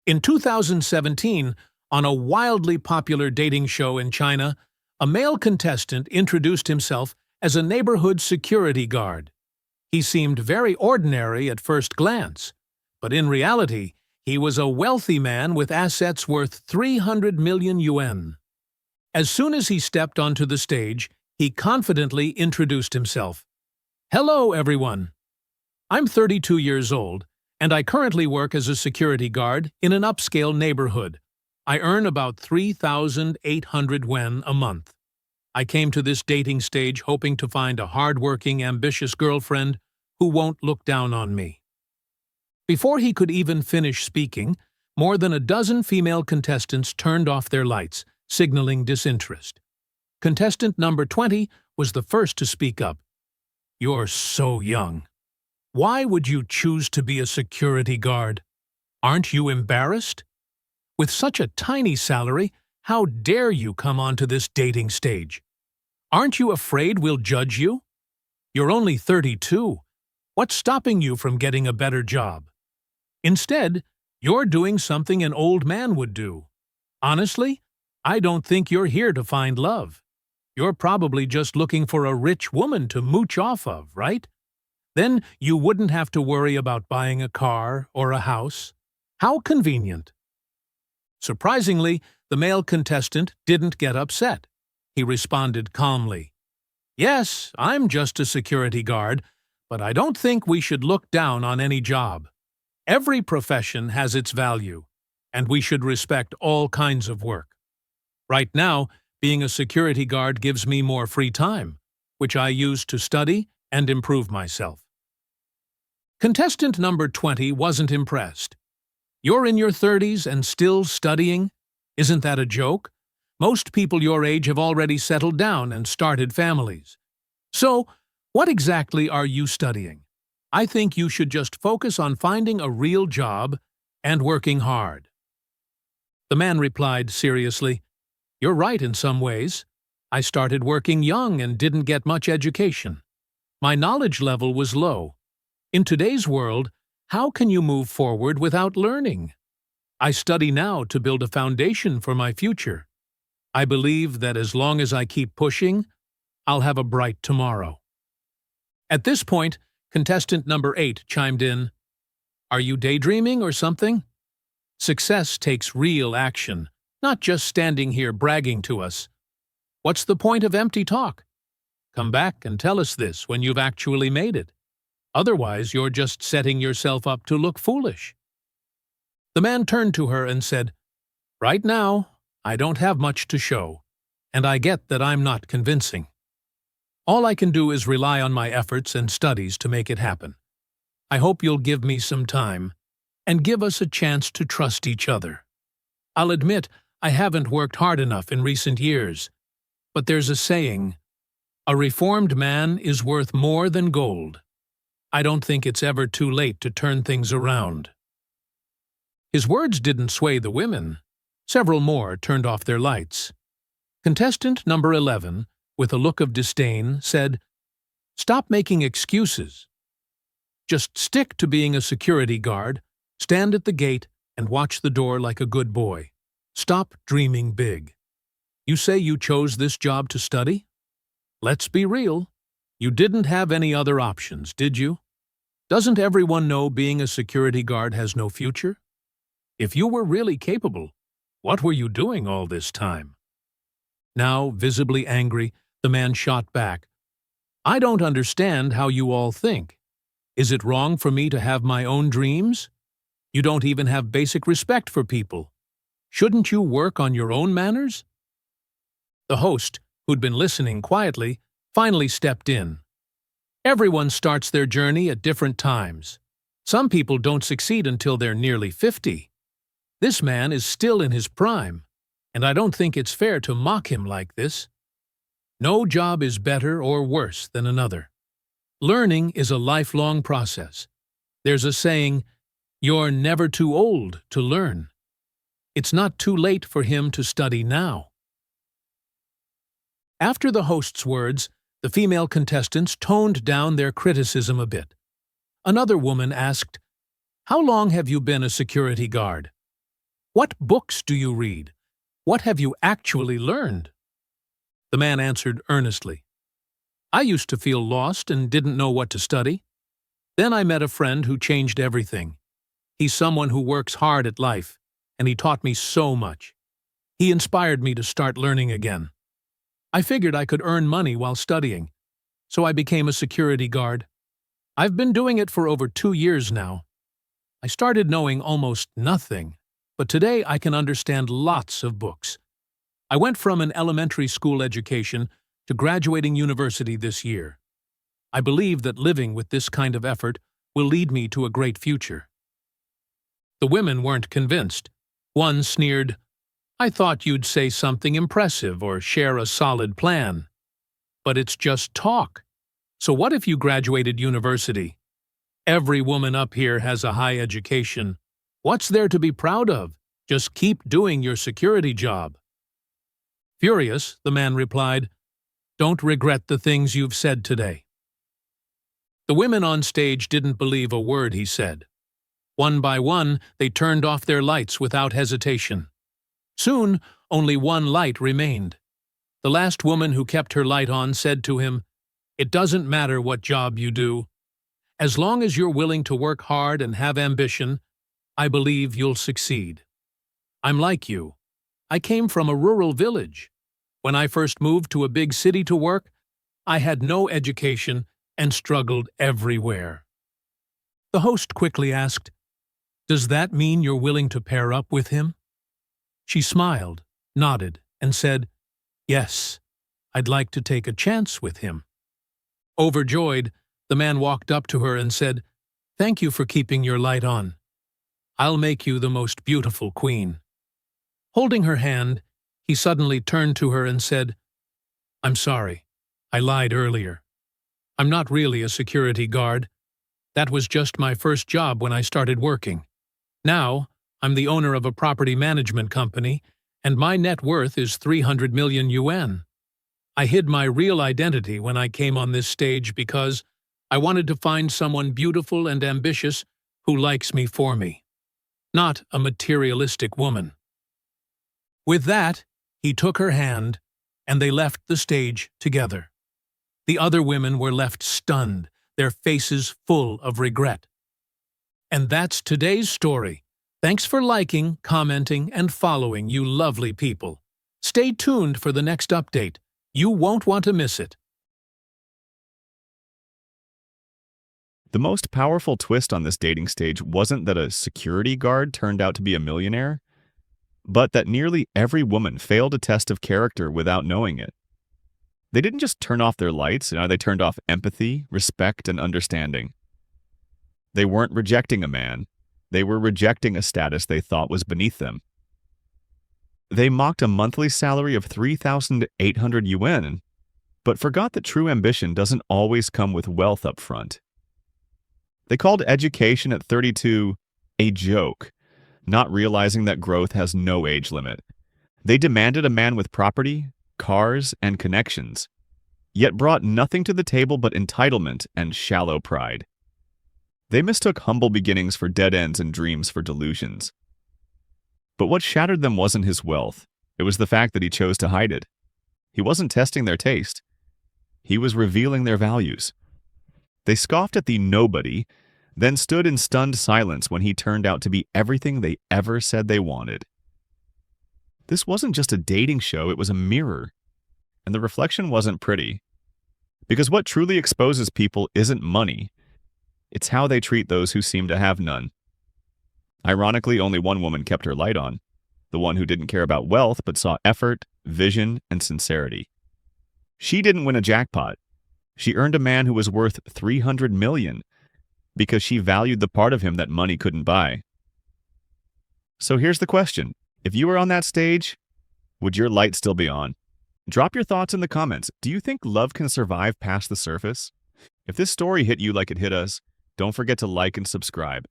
In 2017, on a wildly popular dating show in China, a male contestant introduced himself as a neighborhood security guard. He seemed very ordinary at first glance, but in reality, he was a wealthy man with assets worth 300 million yuan. As soon as he stepped onto the stage, he confidently introduced himself. "Hello, everyone. I'm 32 years old, and I currently work as a security guard in an upscale neighborhood. I earn about 3,800 yuan a month. I came to this dating stage hoping to find a hard-working, ambitious girlfriend who won't look down on me." Before he could even finish speaking, more than a dozen female contestants turned off their lights, signaling disinterest. Contestant number 20 was the first to speak up. "You're so young. Why would you choose to be a security guard? Aren't you embarrassed? With such a tiny salary, how dare you come onto this dating stage? Aren't you afraid we'll judge you? You're only 32. What's stopping you from getting a better job? Instead, you're doing something an old man would do. Honestly, I don't think you're here to find love. You're probably just looking for a rich woman to mooch off of, right? Then you wouldn't have to worry about buying a car or a house. How convenient." Surprisingly, the male contestant didn't get upset. He responded calmly, "Yes, I'm just a security guard, but I don't think we should look down on any job. Every profession has its value, and we should respect all kinds of work. Right now, being a security guard gives me more free time, which I use to study and improve myself." Contestant number 20 wasn't impressed. "You're in your 30s and still studying? Isn't that a joke? Most people your age have already settled down and started families. So, what exactly are you studying? I think you should just focus on finding a real job and working hard." The man replied seriously, "You're right in some ways. I started working young and didn't get much education. My knowledge level was low. In today's world, how can you move forward without learning? I study now to build a foundation for my future. I believe that as long as I keep pushing, I'll have a bright tomorrow." At this point, contestant number 8 chimed in, "Are you daydreaming or something? Success takes real action, not just standing here bragging to us. What's the point of empty talk? Come back and tell us this when you've actually made it. Otherwise, you're just setting yourself up to look foolish." The man turned to her and said, "Right now, I don't have much to show, and I get that I'm not convincing. All I can do is rely on my efforts and studies to make it happen. I hope you'll give me some time and give us a chance to trust each other. I'll admit I haven't worked hard enough in recent years, but there's a saying, 'A reformed man is worth more than gold.' I don't think it's ever too late to turn things around." His words didn't sway the women. Several more turned off their lights. Contestant number 11, with a look of disdain, said, "Stop making excuses. Just stick to being a security guard, stand at the gate, and watch the door like a good boy. Stop dreaming big. You say you chose this job to study? Let's be real. You didn't have any other options, did you? Doesn't everyone know being a security guard has no future? If you were really capable, what were you doing all this time?" Now, visibly angry, the man shot back, "I don't understand how you all think. Is it wrong for me to have my own dreams? You don't even have basic respect for people. Shouldn't you work on your own manners?" The host, who'd been listening quietly, finally stepped in. "Everyone starts their journey at different times. Some people don't succeed until they're nearly 50. This man is still in his prime, and I don't think it's fair to mock him like this. No job is better or worse than another. Learning is a lifelong process. There's a saying, 'You're never too old to learn.' It's not too late for him to study now." After the host's words, the female contestants toned down their criticism a bit. Another woman asked, "How long have you been a security guard?" What books do you read? What have you actually learned? The man answered earnestly, I used to feel lost and didn't know what to study. Then I met a friend who changed everything. He's someone who works hard at life, and he taught me so much. He inspired me to start learning again. I figured I could earn money while studying, so I became a security guard. I've been doing it for over 2 years now. I started knowing almost nothing, but today I can understand lots of books. I went from an elementary school education to graduating university this year. I believe that living with this kind of effort will lead me to a great future. The women weren't convinced. One sneered, I thought you'd say something impressive or share a solid plan. But it's just talk. So what if you graduated university? Every woman up here has a high education. What's there to be proud of? Just keep doing your security job. Furious, the man replied, Don't regret the things you've said today. The women on stage didn't believe a word he said. One by one, they turned off their lights without hesitation. Soon, only one light remained. The last woman who kept her light on said to him, It doesn't matter what job you do. As long as you're willing to work hard and have ambition, I believe you'll succeed. I'm like you. I came from a rural village. When I first moved to a big city to work, I had no education and struggled everywhere. The host quickly asked, Does that mean you're willing to pair up with him? She smiled, nodded, and said, Yes, I'd like to take a chance with him. Overjoyed, the man walked up to her and said, Thank you for keeping your light on. I'll make you the most beautiful queen. Holding her hand, he suddenly turned to her and said, I'm sorry, I lied earlier. I'm not really a security guard. That was just my first job when I started working. Now, I'm the owner of a property management company, and my net worth is 300 million yuan. I hid my real identity when I came on this stage because I wanted to find someone beautiful and ambitious who likes me for me, not a materialistic woman. With that, he took her hand, and they left the stage together. The other women were left stunned, their faces full of regret. And that's today's story. Thanks for liking, commenting, and following, you lovely people. Stay tuned for the next update. You won't want to miss it. The most powerful twist on this dating stage wasn't that a security guard turned out to be a millionaire, but that nearly every woman failed a test of character without knowing it. They didn't just turn off their lights, they turned off empathy, respect, and understanding. They weren't rejecting a man. They were rejecting a status they thought was beneath them. They mocked a monthly salary of 3,800 yuan, but forgot that true ambition doesn't always come with wealth up front. They called education at 32 a joke, not realizing that growth has no age limit. They demanded a man with property, cars, and connections, yet brought nothing to the table but entitlement and shallow pride. They mistook humble beginnings for dead ends and dreams for delusions. But what shattered them wasn't his wealth. It was the fact that he chose to hide it. He wasn't testing their taste. He was revealing their values. They scoffed at the nobody, then stood in stunned silence when he turned out to be everything they ever said they wanted. This wasn't just a dating show, it was a mirror. And the reflection wasn't pretty. Because what truly exposes people isn't money. It's how they treat those who seem to have none. Ironically, only one woman kept her light on, the one who didn't care about wealth but saw effort, vision, and sincerity. She didn't win a jackpot. She earned a man who was worth 300 million because she valued the part of him that money couldn't buy. So here's the question. If you were on that stage, would your light still be on? Drop your thoughts in the comments. Do you think love can survive past the surface? If this story hit you like it hit us, don't forget to like and subscribe.